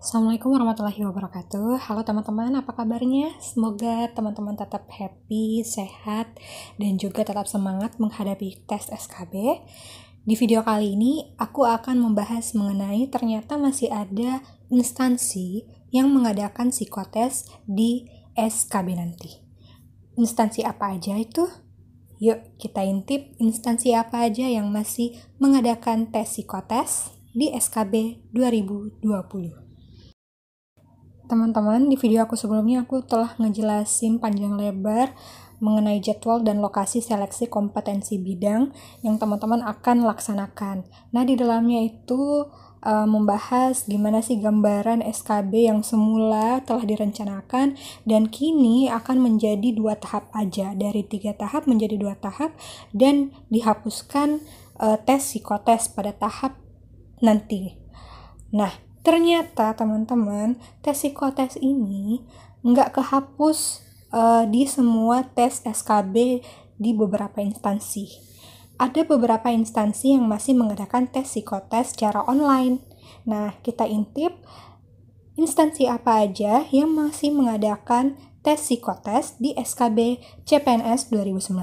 Assalamualaikum warahmatullahi wabarakatuh. Halo teman-teman, apa kabarnya? Semoga teman-teman tetap happy, sehat, dan juga tetap semangat menghadapi tes SKB. Di video kali ini, aku akan membahas mengenai ternyata masih ada instansi yang mengadakan psikotes di SKB nanti. Instansi apa aja itu? Yuk kita intip instansi apa aja yang masih mengadakan tes psikotes di SKB 2020. Teman-teman, di video aku sebelumnya aku telah ngejelasin panjang lebar mengenai jadwal dan lokasi seleksi kompetensi bidang yang teman-teman akan laksanakan. Nah, di dalamnya itu membahas gimana sih gambaran SKB yang semula telah direncanakan dan kini akan menjadi 2 tahap aja, dari 3 tahap menjadi 2 tahap dan dihapuskan tes psikotes pada tahap nanti. Nah, ternyata teman-teman, tes psikotes ini nggak kehapus di semua tes SKB di beberapa instansi. Ada beberapa instansi yang masih mengadakan tes psikotes secara online. Nah, kita intip instansi apa aja yang masih mengadakan tes psikotes di SKB CPNS 2019.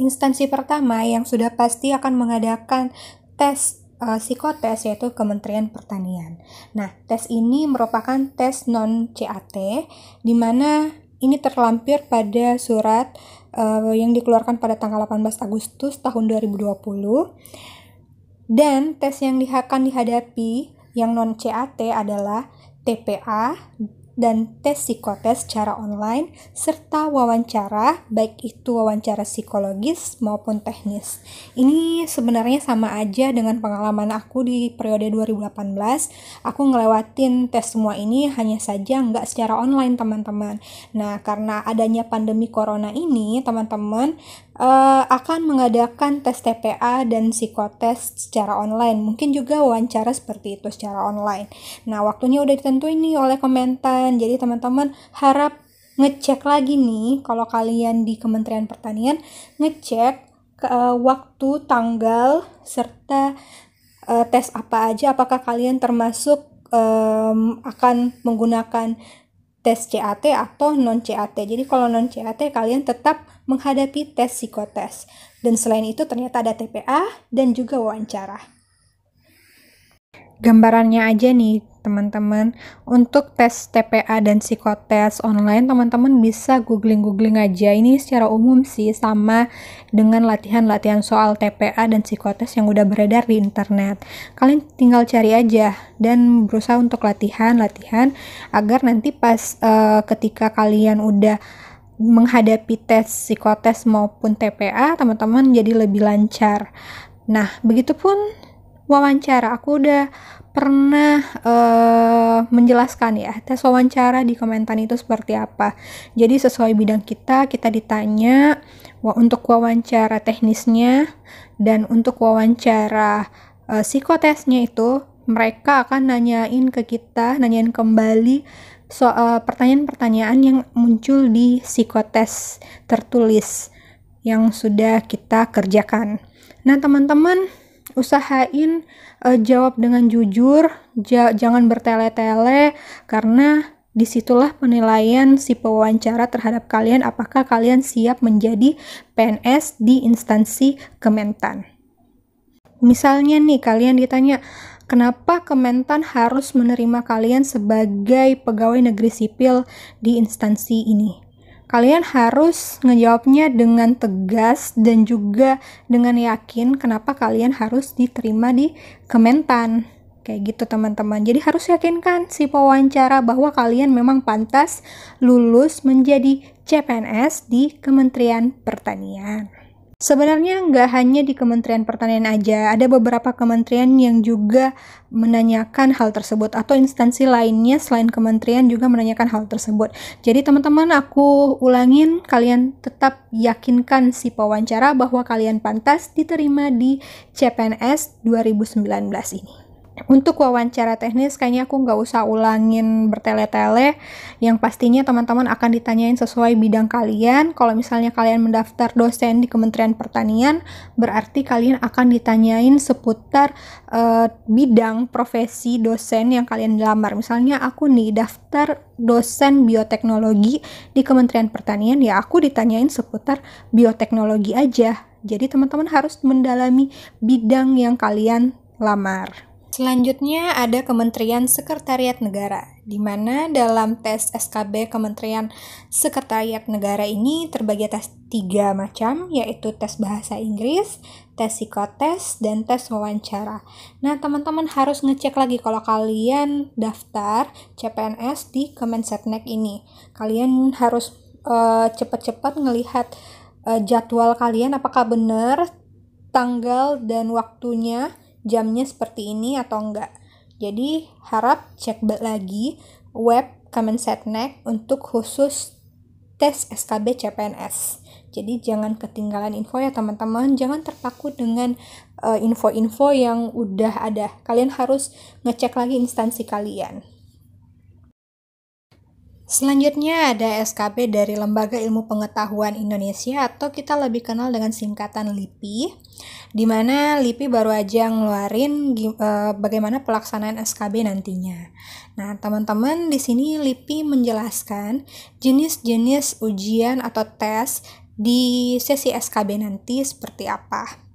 Instansi pertama yang sudah pasti akan mengadakan tes psikotes yaitu Kementerian Pertanian. Nah, tes ini merupakan tes non-CAT, di mana ini terlampir pada surat yang dikeluarkan pada tanggal 18 Agustus tahun 2020. Dan tes yang akan dihadapi yang non-CAT adalah TPA dan tes psikotes secara online, serta wawancara, baik itu wawancara psikologis maupun teknis. Ini sebenarnya sama aja dengan pengalaman aku di periode 2018. Aku ngelewatin tes semua ini, hanya saja nggak secara online, teman-teman. Nah, karena adanya pandemi corona ini, teman-teman akan mengadakan tes TPA dan psikotes secara online. Mungkin juga wawancara seperti itu secara online. Nah, waktunya udah ditentuin nih oleh Kementan. Jadi teman-teman harap ngecek lagi nih, kalau kalian di Kementerian Pertanian, ngecek waktu, tanggal, serta tes apa aja, apakah kalian termasuk akan menggunakan tes CAT atau non-CAT. Jadi kalau non-CAT kalian tetap menghadapi tes psikotes. Dan selain itu ternyata ada TPA dan juga wawancara. Gambarannya aja nih teman-teman, untuk tes TPA dan psikotes online teman-teman bisa googling aja. Ini secara umum sih sama dengan latihan-latihan soal TPA dan psikotes yang udah beredar di internet. Kalian tinggal cari aja dan berusaha untuk latihan agar nanti pas ketika kalian udah menghadapi tes psikotes maupun TPA, teman-teman jadi lebih lancar. Nah, begitupun wawancara. Aku udah pernah menjelaskan ya, tes wawancara di Kementan itu seperti apa. Jadi sesuai bidang kita ditanya untuk wawancara teknisnya, dan untuk wawancara psikotesnya itu mereka akan nanyain kembali soal pertanyaan-pertanyaan yang muncul di psikotes tertulis yang sudah kita kerjakan. Nah, teman-teman usahain jawab dengan jujur, jangan bertele-tele, karena disitulah penilaian si pewawancara terhadap kalian, apakah kalian siap menjadi PNS di instansi Kementan. Misalnya nih, kalian ditanya, kenapa Kementan harus menerima kalian sebagai pegawai negeri sipil di instansi ini? Kalian harus ngejawabnya dengan tegas dan juga dengan yakin kenapa kalian harus diterima di Kementan. Kayak gitu teman-teman. Jadi harus yakinkan si pewawancara bahwa kalian memang pantas lulus menjadi CPNS di Kementerian Pertanian. Sebenarnya nggak hanya di Kementerian Pertanian aja, ada beberapa kementerian yang juga menanyakan hal tersebut, atau instansi lainnya selain kementerian juga menanyakan hal tersebut. Jadi teman-teman, aku ulangin, kalian tetap yakinkan si pewawancara bahwa kalian pantas diterima di CPNS 2019 ini. Untuk wawancara teknis kayaknya aku nggak usah ulangin bertele-tele. Yang pastinya teman-teman akan ditanyain sesuai bidang kalian. Kalau misalnya kalian mendaftar dosen di Kementerian Pertanian, berarti kalian akan ditanyain seputar bidang profesi dosen yang kalian lamar. Misalnya aku nih daftar dosen bioteknologi di Kementerian Pertanian, ya aku ditanyain seputar bioteknologi aja. Jadi teman-teman harus mendalami bidang yang kalian lamar. Selanjutnya ada Kementerian Sekretariat Negara, di mana dalam tes SKB Kementerian Sekretariat Negara ini terbagi atas 3 macam, yaitu tes bahasa Inggris, tes psikotes, dan tes wawancara. Nah, teman-teman harus ngecek lagi kalau kalian daftar CPNS di Kemensetnek ini. Kalian harus cepat-cepat ngelihat jadwal kalian apakah benar tanggal dan waktunya, jamnya seperti ini atau enggak. Jadi harap cek lagi web Kemensetnek untuk khusus tes SKB CPNS. Jadi jangan ketinggalan info ya teman-teman, jangan terpaku dengan info-info yang udah ada. Kalian harus ngecek lagi instansi kalian. Selanjutnya ada SKB dari Lembaga Ilmu Pengetahuan Indonesia atau kita lebih kenal dengan singkatan LIPI, di mana LIPI baru aja ngeluarin bagaimana pelaksanaan SKB nantinya. Nah, teman-teman di sini LIPI menjelaskan jenis-jenis ujian atau tes di sesi SKB nanti seperti apa.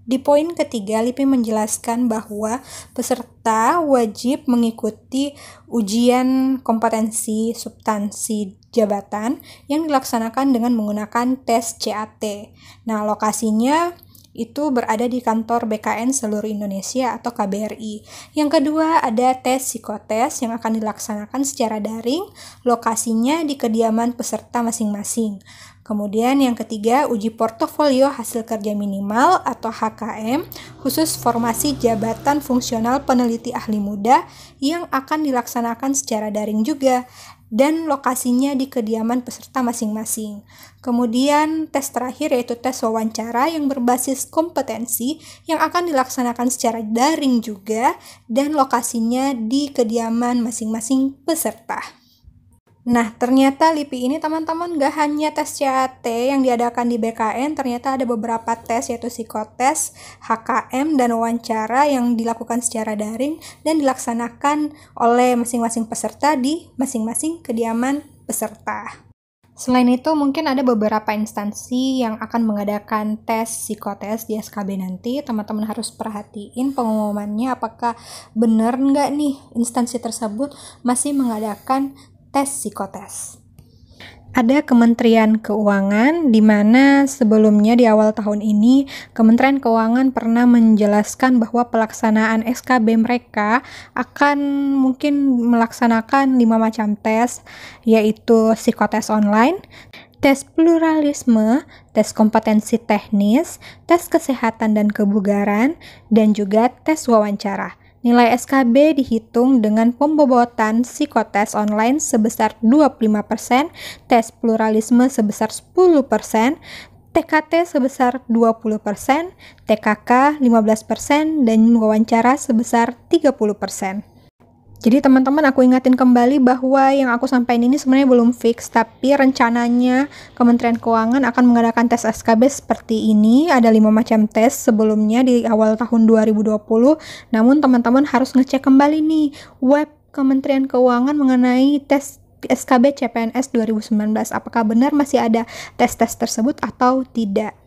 Di poin ketiga, LIPI menjelaskan bahwa peserta wajib mengikuti ujian kompetensi substansi jabatan yang dilaksanakan dengan menggunakan tes CAT. Nah, lokasinya itu berada di kantor BKN seluruh Indonesia atau KBRI. Yang kedua ada tes psikotes yang akan dilaksanakan secara daring, lokasinya di kediaman peserta masing-masing. Kemudian yang ketiga, uji portofolio hasil kerja minimal atau HKM khusus formasi jabatan fungsional peneliti ahli muda yang akan dilaksanakan secara daring juga dan lokasinya di kediaman peserta masing-masing. Kemudian tes terakhir yaitu tes wawancara yang berbasis kompetensi yang akan dilaksanakan secara daring juga dan lokasinya di kediaman masing-masing peserta. Nah, ternyata LIPI ini teman-teman gak hanya tes CAT yang diadakan di BKN, ternyata ada beberapa tes yaitu psikotes, HKM, dan wawancara yang dilakukan secara daring dan dilaksanakan oleh masing-masing peserta di masing-masing kediaman peserta. Selain itu, mungkin ada beberapa instansi yang akan mengadakan tes psikotes di SKB nanti. Teman-teman harus perhatiin pengumumannya apakah benar nggak nih instansi tersebut masih mengadakan tes psikotes. Ada Kementerian Keuangan, di mana sebelumnya di awal tahun ini Kementerian Keuangan pernah menjelaskan bahwa pelaksanaan SKB mereka akan mungkin melaksanakan 5 macam tes, yaitu psikotes online, tes pluralisme, tes kompetensi teknis, tes kesehatan dan kebugaran, dan juga tes wawancara. Nilai SKB dihitung dengan pembobotan psikotes online sebesar 25%, tes pluralisme sebesar 10%, TKT sebesar 20%, TKK 15%, dan wawancara sebesar 30%. Jadi teman-teman aku ingatin kembali bahwa yang aku sampaikan ini sebenarnya belum fix, tapi rencananya Kementerian Keuangan akan mengadakan tes SKB seperti ini. Ada 5 macam tes sebelumnya di awal tahun 2020, namun teman-teman harus ngecek kembali nih web Kementerian Keuangan mengenai tes SKB CPNS 2019. Apakah benar masih ada tes-tes tersebut atau tidak?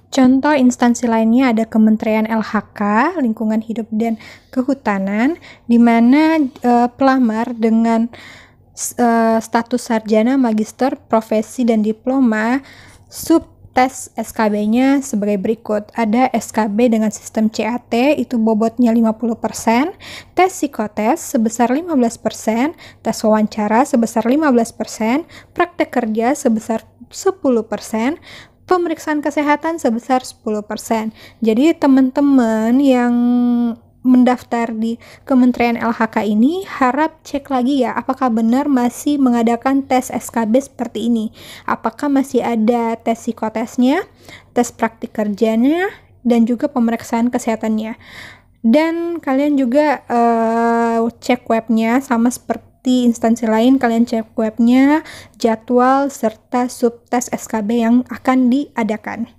Contoh instansi lainnya ada Kementerian LHK, Lingkungan Hidup dan Kehutanan, di mana pelamar dengan status sarjana, magister, profesi, dan diploma subtes SKB-nya sebagai berikut. Ada SKB dengan sistem CAT, itu bobotnya 50%, tes psikotes sebesar 15%, tes wawancara sebesar 15%, praktek kerja sebesar 10%, pemeriksaan kesehatan sebesar 10%. Jadi teman-teman yang mendaftar di Kementerian LHK ini harap cek lagi ya, apakah benar masih mengadakan tes SKB seperti ini. Apakah masih ada tes psikotesnya, tes praktik kerjanya, dan juga pemeriksaan kesehatannya. Dan kalian juga cek webnya, sama seperti instansi lain, kalian cek webnya, jadwal, serta subtes SKB yang akan diadakan.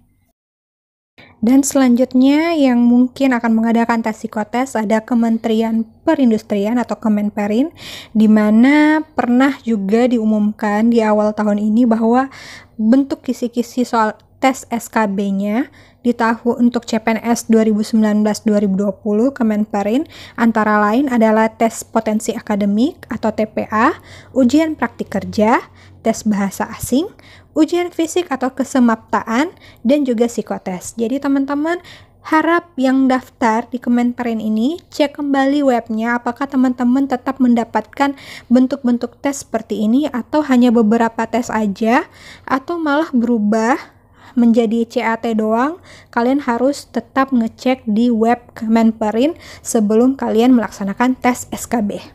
Dan selanjutnya yang mungkin akan mengadakan tes psikotes ada Kementerian Perindustrian atau Kemenperin, di mana pernah juga diumumkan di awal tahun ini bahwa bentuk kisi-kisi soal tes SKB-nya di tahun untuk CPNS 2019-2020 Kemenperin antara lain adalah tes potensi akademik atau TPA, ujian praktik kerja, tes bahasa asing, ujian fisik atau kesemaptaan, dan juga psikotes. Jadi teman-teman harap yang daftar di Kemenperin ini cek kembali webnya apakah teman-teman tetap mendapatkan bentuk-bentuk tes seperti ini atau hanya beberapa tes aja atau malah berubah menjadi CAT doang. Kalian harus tetap ngecek di web Kemenperin sebelum kalian melaksanakan tes SKB.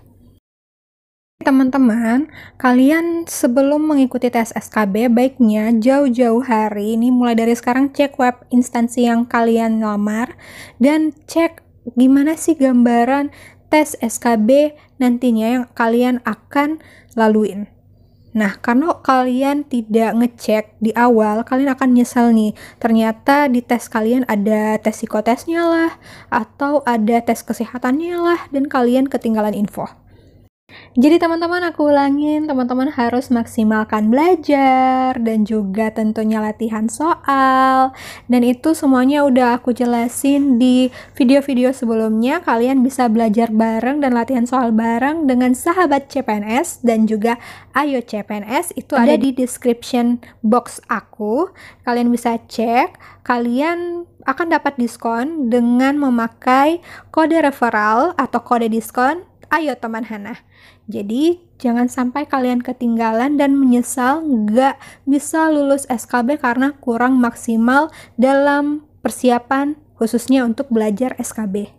Teman-teman, kalian sebelum mengikuti tes SKB baiknya jauh-jauh hari ini mulai dari sekarang cek web instansi yang kalian lamar dan cek gimana sih gambaran tes SKB nantinya yang kalian akan laluin. Nah, karena kalian tidak ngecek di awal, kalian akan nyesel nih. Ternyata di tes kalian ada tes psikotesnya lah, atau ada tes kesehatannya lah, dan kalian ketinggalan info. Jadi teman-teman, aku ulangin, teman-teman harus maksimalkan belajar dan juga tentunya latihan soal. Dan itu semuanya udah aku jelasin di video-video sebelumnya. Kalian bisa belajar bareng dan latihan soal bareng dengan sahabat CPNS dan juga Ayo CPNS. Itu ada di description box aku. Kalian bisa cek. Kalian akan dapat diskon dengan memakai kode referral atau kode diskon Ayo Teman Hana. Jadi jangan sampai kalian ketinggalan dan menyesal nggak bisa lulus SKB karena kurang maksimal dalam persiapan khususnya untuk belajar SKB.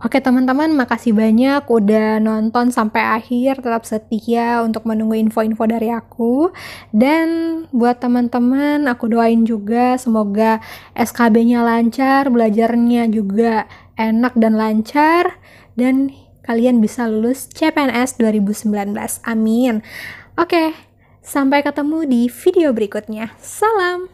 Oke teman-teman, makasih banyak udah nonton sampai akhir, tetap setia untuk menunggu info-info dari aku. Dan buat teman-teman, aku doain juga semoga SKB-nya lancar, belajarnya juga enak dan lancar, dan kalian bisa lulus CPNS 2019. Amin. Oke, sampai ketemu di video berikutnya. Salam!